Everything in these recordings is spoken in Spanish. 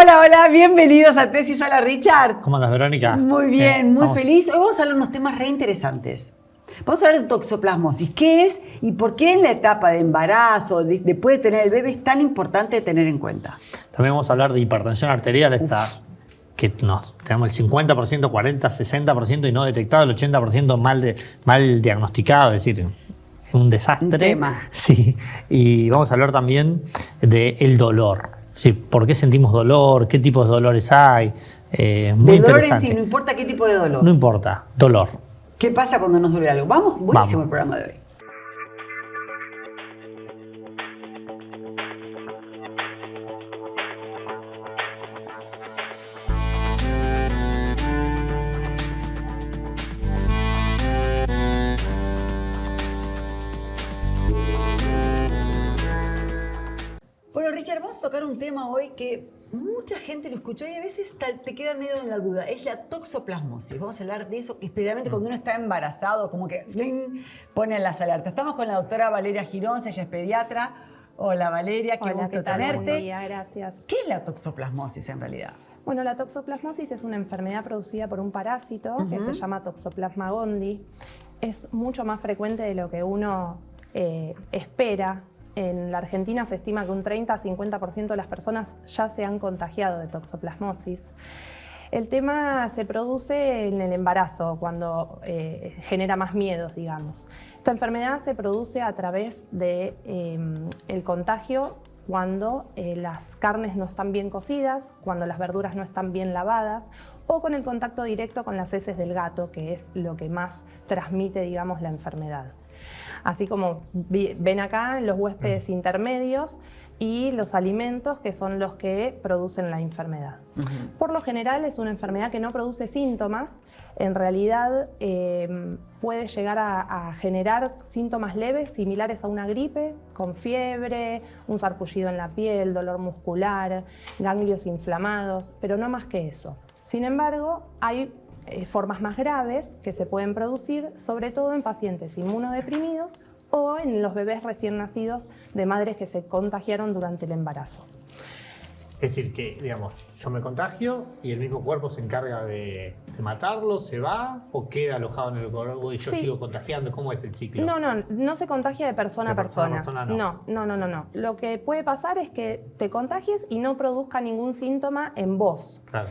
Hola, hola, bienvenidos a Tesis. Hola, Richard. ¿Cómo andas, Verónica? Muy bien, muy vamos. feliz. Hoy vamos a hablar de unos temas re interesantes. Vamos a hablar de toxoplasmosis. ¿Qué es y por qué en la etapa de embarazo, después de tener el bebé, es tan importante tener en cuenta? También vamos a hablar de hipertensión arterial, que tenemos el 50%, 40%, 60% y no detectado, el 80% mal diagnosticado, es decir, un desastre. Un tema. Sí, y vamos a hablar también del dolor. Sí, ¿por qué sentimos dolor? ¿Qué tipos de dolores hay? Muy Dolor en interesante. sí, no importa qué tipo de dolor. No importa, dolor. ¿Qué pasa cuando nos duele algo? Vamos, buenísimo Vamos. el programa de hoy. Bueno, Richard, vamos a tocar un tema hoy que mucha gente lo escuchó y a veces te queda medio en la duda. Es la toxoplasmosis. Vamos a hablar de eso, que especialmente cuando uno está embarazado, como que ¡ding!, pone las alertas. Estamos con la doctora Valeria Girón, ella es pediatra. Hola, Valeria, qué Hola, gusto ¿qué tal? tenerte. Buen día, gracias. ¿Qué es la toxoplasmosis en realidad? Bueno, la toxoplasmosis es una enfermedad producida por un parásito que se llama Toxoplasma gondii. Es mucho más frecuente de lo que uno espera. En la Argentina se estima que un 30-50% de las personas ya se han contagiado de toxoplasmosis. El tema se produce en el embarazo, cuando genera más miedos, digamos. Esta enfermedad se produce a través de el contagio cuando las carnes no están bien cocidas, cuando las verduras no están bien lavadas, o con el contacto directo con las heces del gato, que es lo que más transmite, digamos, la enfermedad. Así como ven acá, los huéspedes intermedios y los alimentos, que son los que producen la enfermedad. Por lo general es una enfermedad que no produce síntomas. En realidad puede llegar a generar síntomas leves similares a una gripe, con fiebre, un sarpullido en la piel, dolor muscular, ganglios inflamados, pero no más que eso. Sin embargo, hay formas más graves que se pueden producir, sobre todo en pacientes inmunodeprimidos o en los bebés recién nacidos de madres que se contagiaron durante el embarazo. Es decir, que, digamos, yo me contagio y el mismo cuerpo se encarga de matarlo, ¿se va o queda alojado en el cuerpo y yo sigo contagiando? ¿Cómo es el ciclo? No se contagia de persona a persona. No. No. Lo que puede pasar es que te contagies y no produzca ningún síntoma en vos. Claro.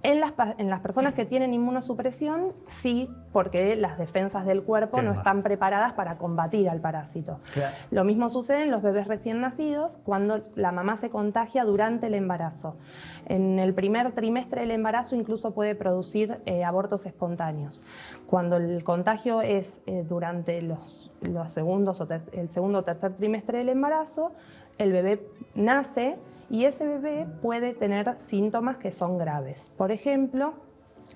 En las personas que tienen inmunosupresión, sí, porque las defensas del cuerpo no están preparadas para combatir al parásito. Claro. Lo mismo sucede en los bebés recién nacidos cuando la mamá se contagia durante el embarazo. En el primer trimestre del embarazo incluso puede producir abortos espontáneos. Cuando el contagio es durante los segundos el segundo o tercer trimestre del embarazo, el bebé nace y ese bebé puede tener síntomas que son graves. Por ejemplo,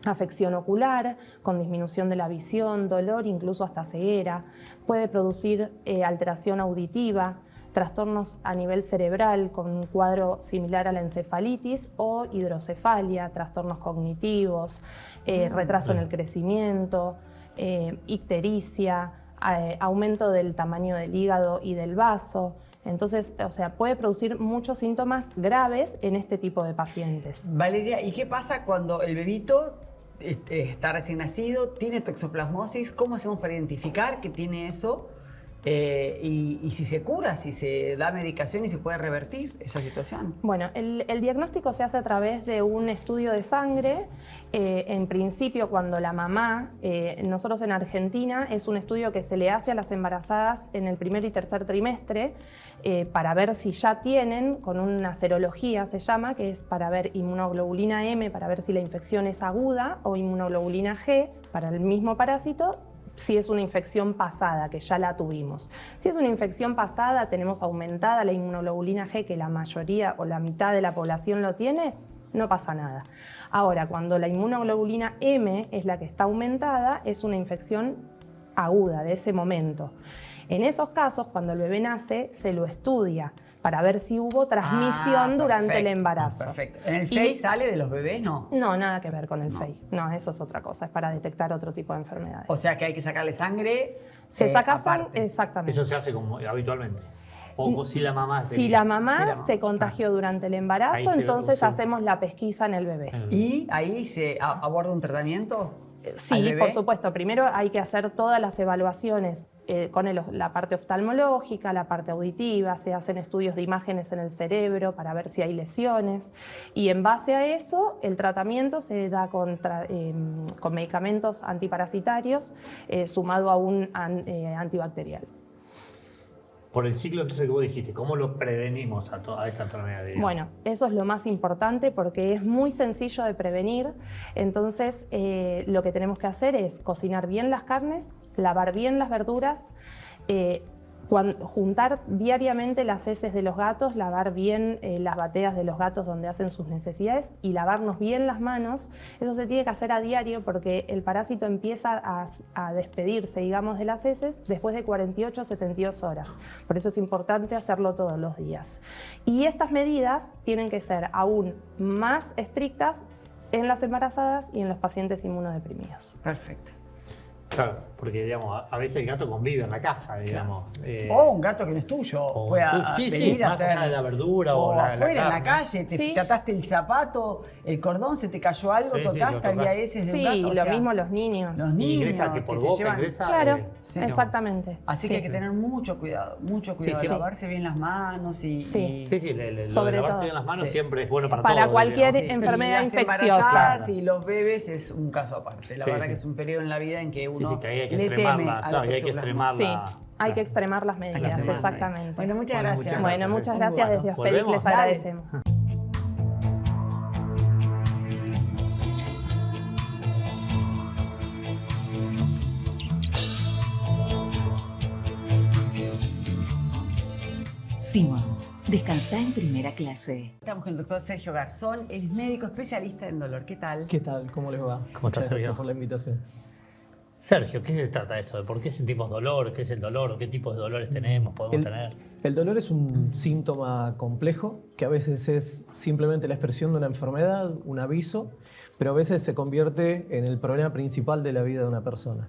afección ocular, con disminución de la visión, dolor, incluso hasta ceguera. Puede producir alteración auditiva, trastornos a nivel cerebral con un cuadro similar a la encefalitis o hidrocefalia, trastornos cognitivos, retraso en el crecimiento, ictericia, aumento del tamaño del hígado y del vaso. Entonces, puede producir muchos síntomas graves en este tipo de pacientes. Valeria, ¿y qué pasa cuando el bebito está recién nacido, tiene toxoplasmosis? ¿Cómo hacemos para identificar que tiene eso? Y si se cura, si se da medicación y se puede revertir esa situación. Bueno, el diagnóstico se hace a través de un estudio de sangre. En principio, cuando la mamá, nosotros en Argentina, es un estudio que se le hace a las embarazadas en el primer y tercer trimestre para ver si ya tienen, con una serología se llama, que es para ver inmunoglobulina M, para ver si la infección es aguda, o inmunoglobulina G, para el mismo parásito, si es una infección pasada, que ya la tuvimos. Si es una infección pasada, tenemos aumentada la inmunoglobulina G, que la mayoría o la mitad de la población lo tiene, no pasa nada. Ahora, cuando la inmunoglobulina M es la que está aumentada, es una infección aguda de ese momento. En esos casos, cuando el bebé nace, se lo estudia para ver si hubo transmisión durante el embarazo. Perfecto. ¿En el FEI sale de los bebés? No. No, nada que ver con el FEI. No, eso es otra cosa, es para detectar otro tipo de enfermedades. O sea que hay que sacarle sangre. Se saca aparte. exactamente. Eso se hace como habitualmente. O si la mamá Si la mamá se contagió durante el Ahí embarazo, se ve, entonces sí. hacemos la pesquisa en el bebé. ¿Y ahí se aborda un tratamiento? ¿Al Sí, bebé? por supuesto. Primero hay que hacer todas las evaluaciones con la parte oftalmológica, la parte auditiva, se hacen estudios de imágenes en el cerebro para ver si hay lesiones y en base a eso el tratamiento se da con medicamentos antiparasitarios sumado a un antibacterial. Por el ciclo entonces que vos dijiste, ¿cómo lo prevenimos a esta enfermedad? Digamos? Bueno, eso es lo más importante porque es muy sencillo de prevenir. Entonces, lo que tenemos que hacer es cocinar bien las carnes, lavar bien las verduras, juntar diariamente las heces de los gatos, lavar bien las bateas de los gatos donde hacen sus necesidades y lavarnos bien las manos. Eso se tiene que hacer a diario porque el parásito empieza a despedirse, digamos, de las heces después de 48 o 72 horas. Por eso es importante hacerlo todos los días. Y estas medidas tienen que ser aún más estrictas en las embarazadas y en los pacientes inmunodeprimidos. Perfecto. Claro, porque digamos, a veces el gato convive en la casa, digamos. O un gato que no es tuyo. o Pueda sí, venir a más hacer. allá de la verdura o la afuera, en la carne. calle, te ataste el zapato, el cordón, se te cayó algo, Sí, sí, tocaste, lo había tocaste. heces de un Sí, gato. y o lo sea, mismo los niños. los Y niños ingresa que por se boca llevan. ingresa. Claro, Sí. exactamente. Así que hay que tener mucho cuidado, Sí. lavarse bien las manos y... Sí. Sí, Sobre lo de lavarse todo. bien las manos Sí. siempre es bueno para Para todos, cualquier digamos. enfermedad Las infecciosa. embarazadas y los bebés es un caso aparte. La Sí, verdad sí. que es un periodo en la vida en que uno Sí, que ahí hay que le teme extremarla, a claro, y hay que toxoplasma. extremarla. Sí, hay que extremar las medidas, extremar. exactamente. Bueno, muchas Bueno, gracias. muchas Bueno, muchas Muy gracias bueno. desde Hospedic, Volvemos. les Dale. agradecemos. Simons, descansá en primera clase. Estamos con el doctor Sergio Garzón, él es médico especialista en dolor. ¿Qué tal? ¿Qué tal? ¿Cómo les va? ¿Cómo estás, Muchas gracias Sergio? por la invitación. Sergio, ¿qué se trata esto? ¿De por qué sentimos dolor? ¿Qué es el dolor? ¿Qué tipos de dolores podemos tener? El dolor es un síntoma complejo que a veces es simplemente la expresión de una enfermedad, un aviso, pero a veces se convierte en el problema principal de la vida de una persona.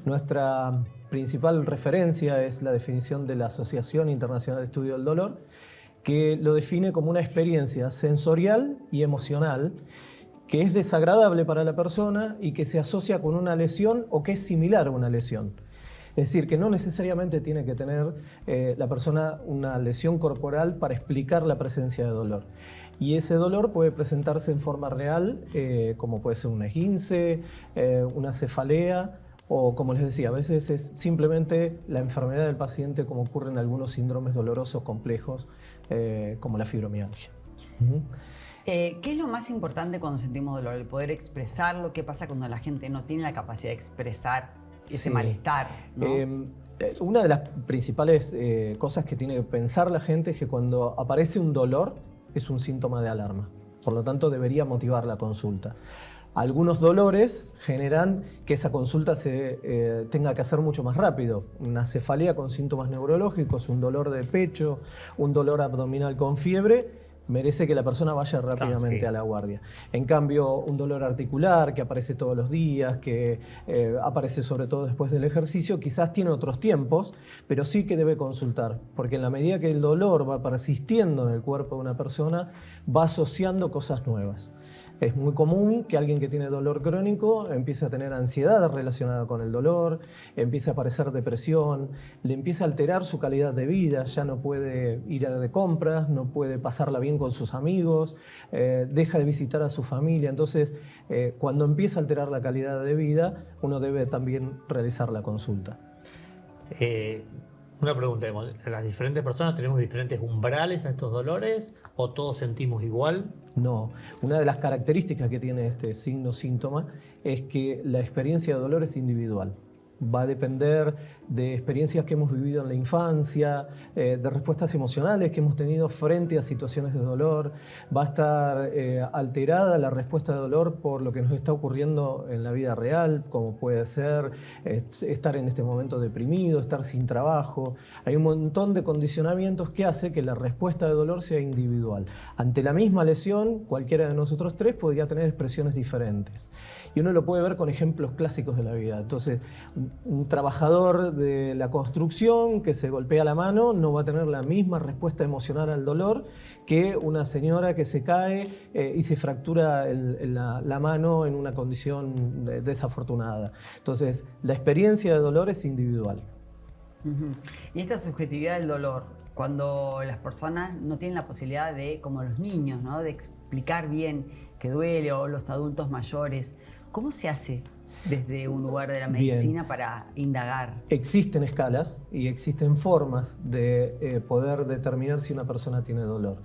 Nuestra principal referencia es la definición de la Asociación Internacional de Estudio del Dolor, que lo define como una experiencia sensorial y emocional que es desagradable para la persona y que se asocia con una lesión o que es similar a una lesión. Es decir, que no necesariamente tiene que tener la persona una lesión corporal para explicar la presencia de dolor. Y ese dolor puede presentarse en forma real, como puede ser un esguince, una cefalea, o como les decía, a veces es simplemente la enfermedad del paciente, como ocurre en algunos síndromes dolorosos complejos, como la fibromialgia. ¿Qué es lo más importante cuando sentimos dolor? El poder expresarlo. ¿Qué pasa cuando la gente no tiene la capacidad de expresar ese Sí. malestar? ¿No? Una de las principales cosas que tiene que pensar la gente es que cuando aparece un dolor es un síntoma de alarma. Por lo tanto, debería motivar la consulta. Algunos dolores generan que esa consulta se tenga que hacer mucho más rápido. Una cefalea con síntomas neurológicos, un dolor de pecho, un dolor abdominal con fiebre, merece que la persona vaya rápidamente a la guardia. En cambio, un dolor articular que aparece todos los días, que aparece sobre todo después del ejercicio, quizás tiene otros tiempos, pero sí que debe consultar, porque en la medida que el dolor va persistiendo en el cuerpo de una persona, va asociando cosas nuevas. Es muy común que alguien que tiene dolor crónico empiece a tener ansiedad relacionada con el dolor, empiece a aparecer depresión, le empieza a alterar su calidad de vida, ya no puede ir de compras, no puede pasarla bien con sus amigos, deja de visitar a su familia. Entonces, cuando empieza a alterar la calidad de vida, uno debe también realizar la consulta. Una pregunta, ¿las diferentes personas tenemos diferentes umbrales a estos dolores o todos sentimos igual? No, una de las características que tiene este signo-síntoma es que la experiencia de dolor es individual. Va a depender de experiencias que hemos vivido en la infancia, de respuestas emocionales que hemos tenido frente a situaciones de dolor. Va a estar alterada la respuesta de dolor por lo que nos está ocurriendo en la vida real, como puede ser estar en este momento deprimido, estar sin trabajo. Hay un montón de condicionamientos que hace que la respuesta de dolor sea individual. Ante la misma lesión, cualquiera de nosotros tres podría tener expresiones diferentes. Y uno lo puede ver con ejemplos clásicos de la vida. Entonces, un trabajador de la construcción que se golpea la mano no va a tener la misma respuesta emocional al dolor que una señora que se cae y se fractura la mano en una condición desafortunada. Entonces, la experiencia de dolor es individual. Y esta subjetividad del dolor, cuando las personas no tienen la posibilidad de, como los niños, ¿no?, de explicar bien que duele, o los adultos mayores, ¿cómo se hace desde un lugar de la medicina para indagar? Existen escalas y existen formas de poder determinar si una persona tiene dolor.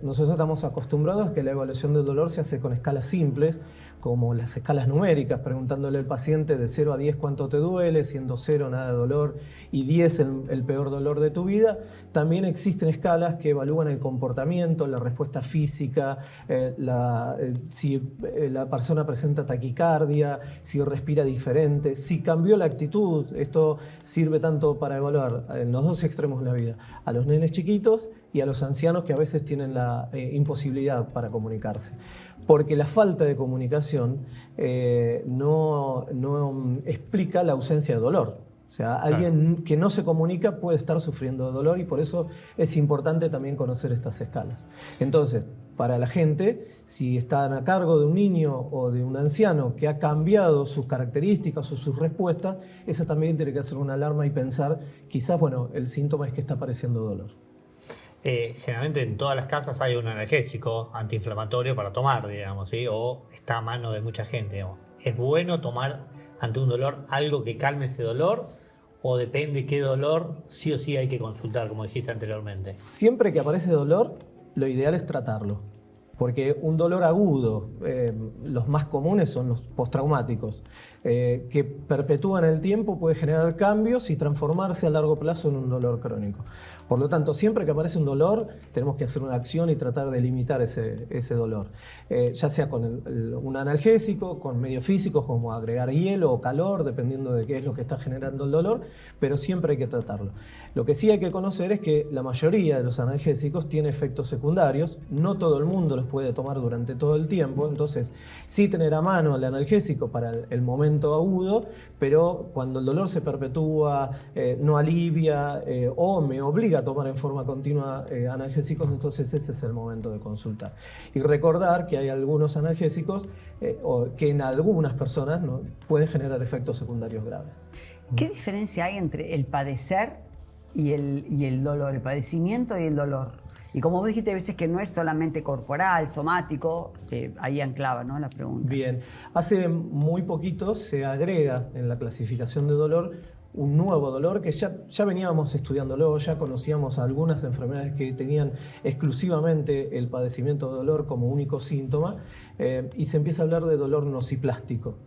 Nosotros estamos acostumbrados a que la evaluación del dolor se hace con escalas simples, como las escalas numéricas, preguntándole al paciente de 0 a 10 cuánto te duele, siendo 0 nada de dolor y 10 el peor dolor de tu vida. También existen escalas que evalúan el comportamiento, la respuesta física, si la persona presenta taquicardia, si respira diferente, si cambió la actitud. Esto sirve tanto para evaluar en los dos extremos de la vida, a los nenes chiquitos y a los ancianos que a veces tienen la imposibilidad para comunicarse. Porque la falta de comunicación no explica la ausencia de dolor. O sea, alguien que no se comunica puede estar sufriendo de dolor y por eso es importante también conocer estas escalas. Entonces, para la gente, si están a cargo de un niño o de un anciano que ha cambiado sus características o sus respuestas, esa también tiene que hacer una alarma y pensar, quizás, bueno, el síntoma es que está apareciendo dolor. Generalmente en todas las casas hay un analgésico antiinflamatorio para tomar, digamos, ¿sí? O está a mano de mucha gente, digamos. ¿Es bueno tomar ante un dolor algo que calme ese dolor? ¿O depende qué dolor sí o sí hay que consultar, como dijiste anteriormente? Siempre que aparece dolor, lo ideal es tratarlo. Porque un dolor agudo, los más comunes son los postraumáticos, que perpetúan el tiempo, puede generar cambios y transformarse a largo plazo en un dolor crónico. Por lo tanto, siempre que aparece un dolor, tenemos que hacer una acción y tratar de limitar ese dolor. Ya sea con un analgésico, con medios físicos como agregar hielo o calor, dependiendo de qué es lo que está generando el dolor, pero siempre hay que tratarlo. Lo que sí hay que conocer es que la mayoría de los analgésicos tiene efectos secundarios, no todo el mundo los puede tomar durante todo el tiempo, entonces sí tener a mano el analgésico para el momento agudo, pero cuando el dolor se perpetúa, no alivia o me obliga a tomar en forma continua analgésicos, entonces ese es el momento de consultar. Y recordar que hay algunos analgésicos que en algunas personas, ¿no?, pueden generar efectos secundarios graves. ¿Qué diferencia hay entre el padecer y el dolor, el padecimiento y el dolor? Y como vos dijiste, a veces que no es solamente corporal, somático, ahí anclaba, ¿no?, la pregunta. Bien, hace muy poquito se agrega en la clasificación de dolor un nuevo dolor que ya veníamos estudiándolo, ya conocíamos algunas enfermedades que tenían exclusivamente el padecimiento de dolor como único síntoma, y se empieza a hablar de dolor nociplástico,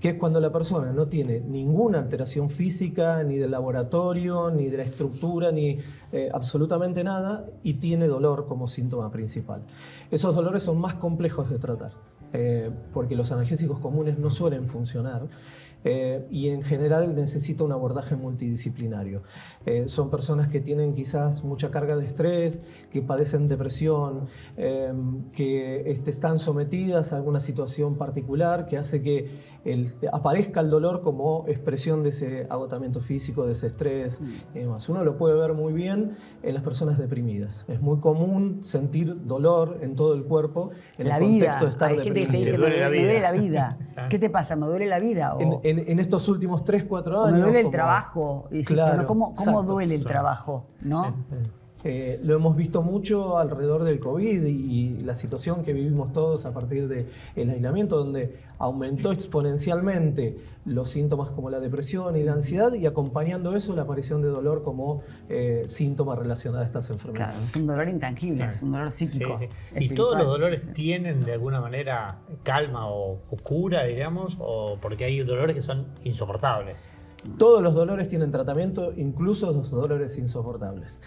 que es cuando la persona no tiene ninguna alteración física, ni del laboratorio, ni de la estructura, ni absolutamente nada, y tiene dolor como síntoma principal. Esos dolores son más complejos de tratar, porque los analgésicos comunes no suelen funcionar, y en general necesita un abordaje multidisciplinario. Son personas que tienen quizás mucha carga de estrés, que padecen depresión, que están sometidas a alguna situación particular que hace que aparezca el dolor como expresión de ese agotamiento físico, de ese estrés y demás. Uno lo puede ver muy bien en las personas deprimidas. Es muy común sentir dolor en todo el cuerpo en el contexto de estar deprimido. Hay gente que te dice, me duele la vida. ¿Qué te pasa? ¿Me duele la vida? En estos últimos 3, 4 años. Me duele el trabajo. Y decís, claro, pero ¿cómo duele el trabajo? ¿No? Lo hemos visto mucho alrededor del COVID y la situación que vivimos todos a partir del aislamiento, donde aumentó exponencialmente los síntomas como la depresión y la ansiedad, y acompañando eso la aparición de dolor como síntoma relacionado a estas enfermedades. Claro, es un dolor intangible, es un dolor psíquico. Sí, sí. ¿Y todos los dolores tienen de alguna manera calma o cura, digamos? ¿O porque hay dolores que son insoportables? Todos los dolores tienen tratamiento, incluso los dolores insoportables.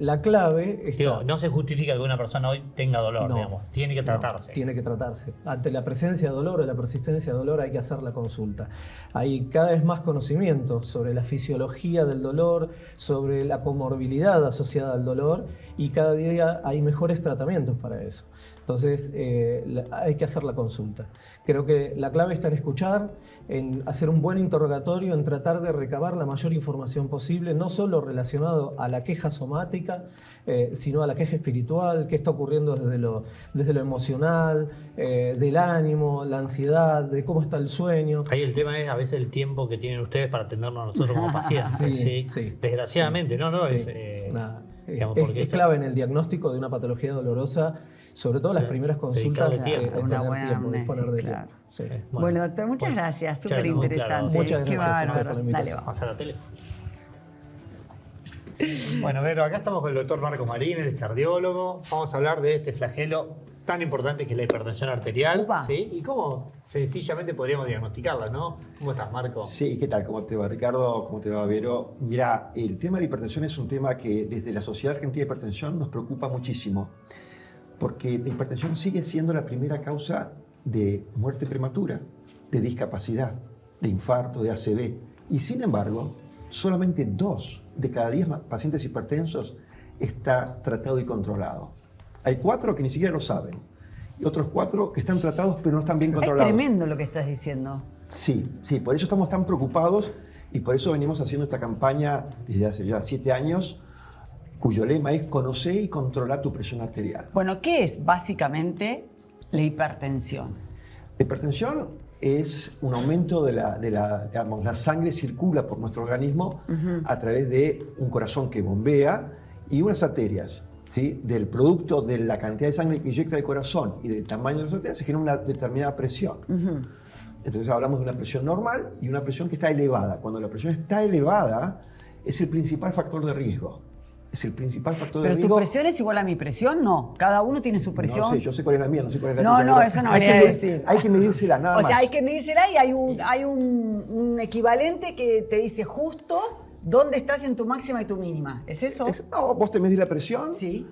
La clave está... Digo, no se justifica que una persona hoy tenga dolor, No, digamos. Tiene que tratarse. no, tiene que tratarse. Ante la presencia de dolor o la persistencia de dolor hay que hacer la consulta. Hay cada vez más conocimiento sobre la fisiología del dolor, sobre la comorbilidad asociada al dolor y cada día hay mejores tratamientos para eso. Entonces hay que hacer la consulta. Creo que la clave está en escuchar, en hacer un buen interrogatorio, en tratar de recabar la mayor información posible, no solo relacionado a la queja somática, sino a la queja espiritual, qué está ocurriendo desde lo emocional, del ánimo, la ansiedad, de cómo está el sueño. Ahí el tema es a veces el tiempo que tienen ustedes para atendernos a nosotros como pacientes. Sí. Desgraciadamente, Sí. no. Sí. Digamos, Es clave en el diagnóstico de una patología dolorosa, sobre todo las primeras consultas, dedicarle tiempo. Una tener buena tiempo, amnesia, disponer de claro. tiempo. Sí. Bueno, doctor, muchas gracias. Súper Muchas interesante. Muchas Qué gracias a ustedes bárbaro. por la invitación. Dale, vamos. Pasa la tele. Bueno, Vero, acá estamos con el doctor Marco Marín, el cardiólogo. Vamos a hablar de este flagelo tan importante que es la hipertensión arterial. Upa. ¿Sí? Y cómo sencillamente podríamos diagnosticarla, ¿no? ¿Cómo estás, Marco? Sí, ¿qué tal? ¿Cómo te va, Ricardo? ¿Cómo te va, Vero? Mira, el tema de la hipertensión es un tema que desde la Sociedad Argentina de Hipertensión nos preocupa muchísimo, porque la hipertensión sigue siendo la primera causa de muerte prematura, de discapacidad, de infarto, de ACV. Y sin embargo, solamente 2 de cada 10 pacientes hipertensos está tratado y controlado. Hay 4 que ni siquiera lo saben. Y otros 4 que están tratados pero no están bien Es controlados. tremendo lo que estás diciendo. Sí, por eso estamos tan preocupados y por eso venimos haciendo esta campaña desde hace ya 7 años, cuyo lema es conocer y controlar tu presión arterial. Bueno, ¿qué es básicamente la hipertensión? La hipertensión es un aumento digamos, la sangre circula por nuestro organismo a través de un corazón que bombea y unas arterias. ¿Sí? Del producto de la cantidad de sangre que inyecta el corazón y del tamaño de las arterias se genera una determinada presión. Entonces hablamos de una presión normal y una presión que está elevada. Cuando la presión está elevada es el principal factor de riesgo. Es el principal factor de ¿Pero riesgo. tu presión es igual a mi presión? No. Cada uno tiene su presión. No sé, yo sé cuál es la mía, no sé cuál es la No, tuya. no, pero eso no hay venía que a decir. Hay que medírsela nada más. O sea, hay que medírsela y hay un equivalente que te dice justo dónde estás en tu máxima y tu mínima. ¿Es eso? No, vos te medís la presión. Sí.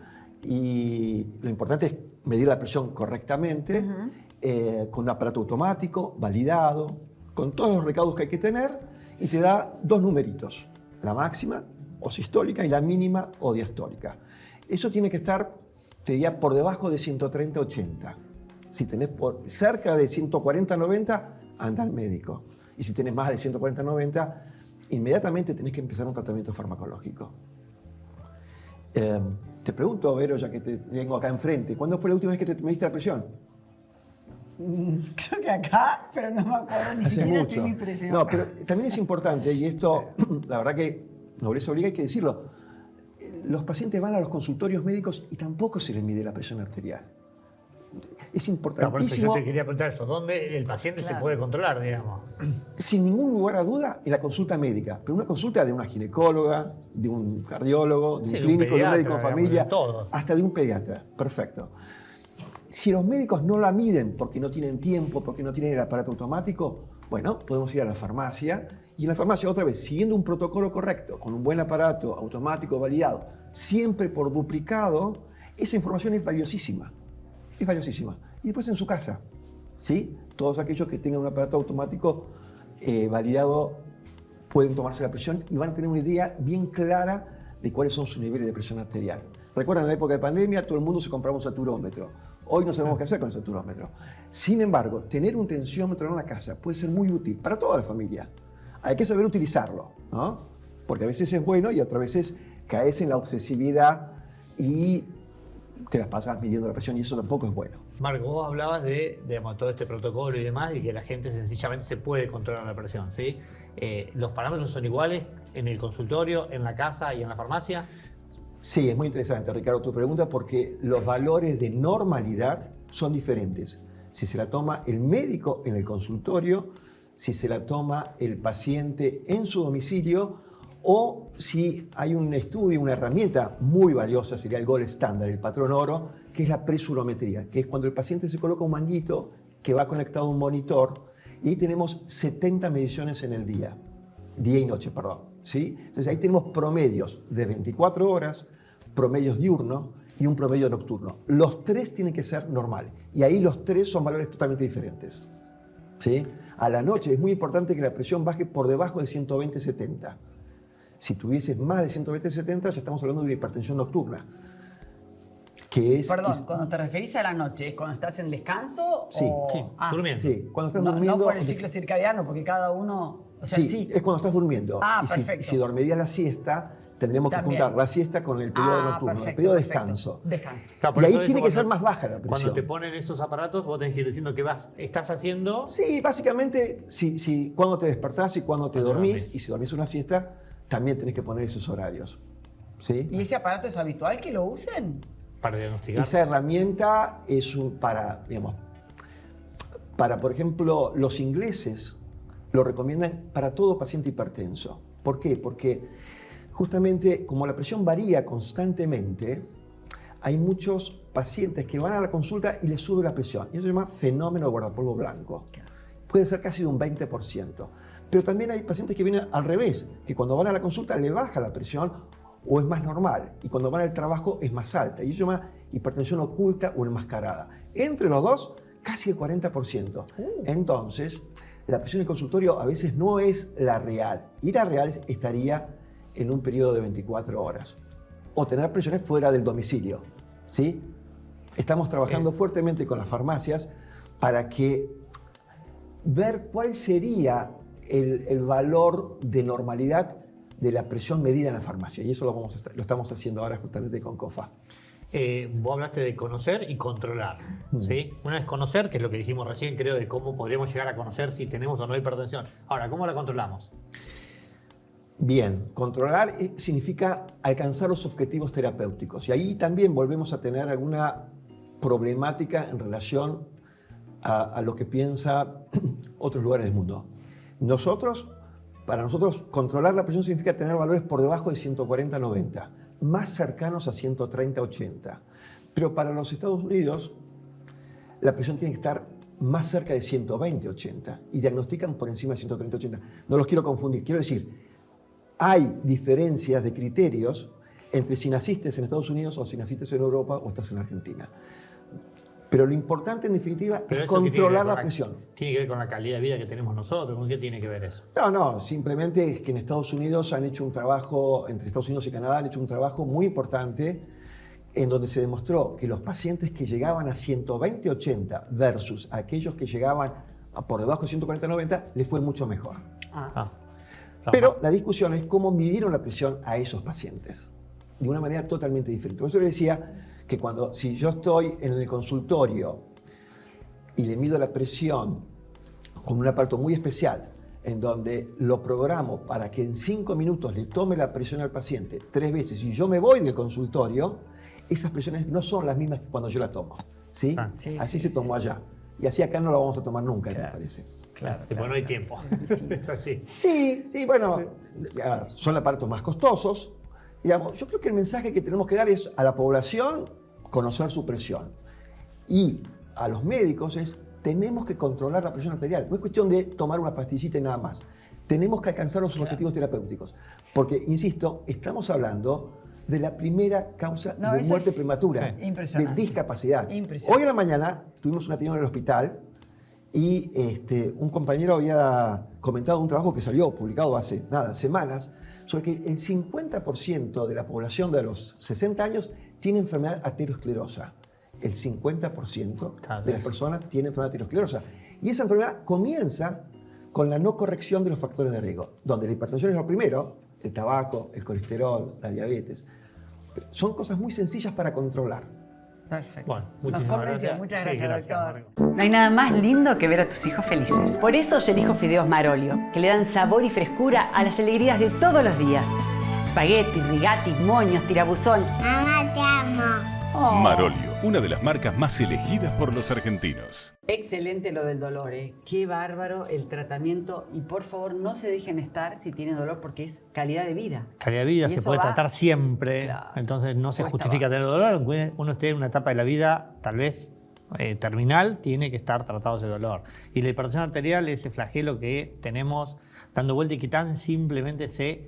Y lo importante es medir la presión correctamente, con un aparato automático, validado, con todos los recaudos que hay que tener, y te da 2 numeritos, la máxima o sistólica y la mínima o diastólica. Eso tiene que estar, te diría, por debajo de 130-80. Si tenés cerca de 140-90, anda al médico. Y si tenés más de 140-90, inmediatamente tenés que empezar un tratamiento farmacológico. Te pregunto, Vero, ya que te tengo acá enfrente, ¿cuándo fue la última vez que te mediste la presión? Creo que acá, pero no me acuerdo ni Hace siquiera mucho. si mi presión. No, pero también es importante, y esto, la verdad que nobleza obliga, hay que decirlo, los pacientes van a los consultorios médicos y tampoco se les mide la presión arterial. Es Claro, por eso yo importantísimo, te quería preguntar eso. ¿Dónde el paciente se puede controlar, digamos? sin ningún lugar a duda, en la consulta médica, pero una consulta de una ginecóloga, de un cardiólogo, de un Sí, de un clínico, de un pediatra, médico de digamos, familia, de todo. hasta de un pediatra. Perfecto. Si los médicos no la miden porque no tienen tiempo, porque no tienen el aparato automático, bueno, podemos ir a la farmacia y en la farmacia otra vez, siguiendo un protocolo correcto, con un buen aparato automático validado, siempre por duplicado, esa información es valiosísima. Es valiosísima. Y después en su casa, ¿sí? Todos aquellos que tengan un aparato automático validado pueden tomarse la presión y van a tener una idea bien clara de cuáles son sus niveles de presión arterial. Recuerdan, en la época de pandemia todo el mundo se compraba un saturómetro. Hoy no sabemos qué hacer con el saturómetro. Sin embargo, tener un tensiómetro en la casa puede ser muy útil para toda la familia. Hay que saber utilizarlo, ¿no? Porque a veces es bueno y otras veces caes en la obsesividad y te las pasas midiendo la presión y eso tampoco es bueno. Marco, vos hablabas de digamos, todo este protocolo y demás y que la gente sencillamente se puede controlar la presión, ¿sí? ¿Los parámetros son iguales en el consultorio, en la casa y en la farmacia? Sí, es muy interesante, Ricardo, tu pregunta, porque los valores de normalidad son diferentes. Si se la toma el médico en el consultorio, si se la toma el paciente en su domicilio o si hay un estudio, una herramienta muy valiosa, sería el gold standard, el patrón oro, que es la presurometría, que es cuando el paciente se coloca un manguito que va conectado a un monitor y tenemos 70 mediciones en el día y noche, perdón. ¿Sí? Entonces ahí tenemos promedios de 24 horas, promedios diurnos y un promedio nocturno. Los tres tienen que ser normales. Y ahí los tres son valores totalmente diferentes. ¿Sí? A la noche es muy importante que la presión baje por debajo de 120/70. Si tuvieses más de 120/70, ya estamos hablando de una hipertensión nocturna. Que es, Perdón, cuando te referís a la noche, ¿es cuando estás en descanso? Sí. o... Sí, durmiendo. Sí, cuando estás No, durmiendo. no por el ciclo circadiano, porque cada uno... O sea, Sí, es cuando estás durmiendo. Ah, y perfecto. si dormirías la siesta, tendremos que También. juntar la siesta con el periodo nocturno, perfecto, el periodo de perfecto. descanso. Descanso. Claro, por Y ahí eso tiene que cuando- ser más baja la presión. Cuando te ponen esos aparatos, vos tenés que ir diciendo que estás haciendo. Sí, básicamente, cuando te despertás y cuando te Cuando dormís, dormís. y si dormís una siesta, también tenés que poner esos horarios. ¿Sí? ¿Y ese aparato es habitual que lo usen? Para diagnosticar. Esa herramienta es para, por ejemplo, los ingleses lo recomiendan para todo paciente hipertenso. ¿Por qué? Porque justamente como la presión varía constantemente, hay muchos pacientes que van a la consulta y les sube la presión. Y eso se llama fenómeno de guardapolvo blanco. Puede ser casi de un 20%. Pero también hay pacientes que vienen al revés, que cuando van a la consulta le baja la presión o es más normal, y cuando van al trabajo es más alta. Y eso se llama hipertensión oculta o enmascarada. Entre los dos, casi el 40%. Entonces, la presión en el consultorio a veces no es la real. Y la real estaría en un periodo de 24 horas. O tener presiones fuera del domicilio. ¿Sí? Estamos trabajando fuertemente con las farmacias para ver cuál sería el valor de normalidad de la presión medida en la farmacia. Y eso lo estamos haciendo ahora justamente con COFA. Vos hablaste de conocer y controlar. ¿Sí? Una vez conocer, que es lo que dijimos recién, creo, de cómo podríamos llegar a conocer si tenemos o no hipertensión. Ahora, ¿cómo la controlamos? Bien, controlar significa alcanzar los objetivos terapéuticos. Y ahí también volvemos a tener alguna problemática en relación a lo que piensa otros lugares del mundo. Para nosotros, controlar la presión significa tener valores por debajo de 140/90, más cercanos a 130/80. Pero para los Estados Unidos, la presión tiene que estar más cerca de 120/80 y diagnostican por encima de 130/80. No los quiero confundir, quiero decir, hay diferencias de criterios entre si naciste en Estados Unidos o si naciste en Europa o estás en Argentina. Pero lo importante, en definitiva, Pero es eso, ¿qué tiene que ver controlar con la presión. Tiene que ver con la calidad de vida que tenemos nosotros. ¿Con qué tiene que ver eso? No, simplemente es que en Estados Unidos han hecho un trabajo, entre Estados Unidos y Canadá han hecho un trabajo muy importante en donde se demostró que los pacientes que llegaban a 120/80 versus aquellos que llegaban por debajo de 140/90 les fue mucho mejor. Pero la discusión es cómo midieron la presión a esos pacientes, de una manera totalmente diferente. Por eso le decía que si yo estoy en el consultorio y le mido la presión con un aparato muy especial, en donde lo programo para que en 5 minutos le tome la presión al paciente 3 veces y yo me voy del consultorio, esas presiones no son las mismas que cuando yo la tomo. ¿Sí? Así se tomó allá. Y así acá no la vamos a tomar nunca, me parece. Claro. Bueno, no hay tiempo. Es así. Sí, bueno, son aparatos más costosos. Digamos, yo creo que el mensaje que tenemos que dar es a la población conocer su presión. Y a los médicos tenemos que controlar la presión arterial. No es cuestión de tomar una pastillita y nada más. Tenemos que alcanzar los objetivos terapéuticos. Porque, insisto, estamos hablando de la primera causa de muerte prematura, de discapacidad. Hoy en la mañana tuvimos una reunión en el hospital y un compañero había comentado un trabajo que salió publicado hace semanas sobre que el 50% de la población de los 60 años tiene enfermedad aterosclerosa. El 50% de las personas tiene enfermedad aterosclerosa. Y esa enfermedad comienza con la no corrección de los factores de riesgo, donde la hipertensión es lo primero, el tabaco, el colesterol, la diabetes. Son cosas muy sencillas para controlar. Perfecto. Bueno, Nos muchísimas convenció. gracias. Muchas Sí, gracias, doctor. Marco. No hay nada más lindo que ver a tus hijos felices. Por eso yo elijo fideos Marolio, que le dan sabor y frescura a las alegrías de todos los días. Spaghetti, rigati, moños, tirabuzón. Mamá, te amo. Marolio, una de las marcas más elegidas por los argentinos. Excelente lo del dolor, ¿eh? Qué bárbaro el tratamiento. Y por favor, no se dejen estar si tienen dolor porque es calidad de vida. Calidad de vida Y se eso puede va- tratar siempre, Claro. entonces no se Cuesta justifica abajo. tener dolor. Aunque uno esté en una etapa de la vida tal vez terminal, tiene que estar tratado ese dolor. Y la hipertensión arterial es ese flagelo que tenemos dando vuelta y que tan simplemente se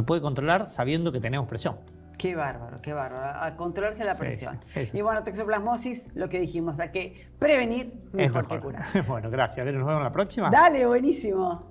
puede controlar sabiendo que tenemos presión. Qué bárbaro, qué bárbaro. A controlarse la Sí, presión. sí, eso Y sí. bueno, toxoplasmosis, lo que dijimos, hay que prevenir Es mejor que curar. Bueno, gracias. Nos vemos la próxima. Dale, buenísimo.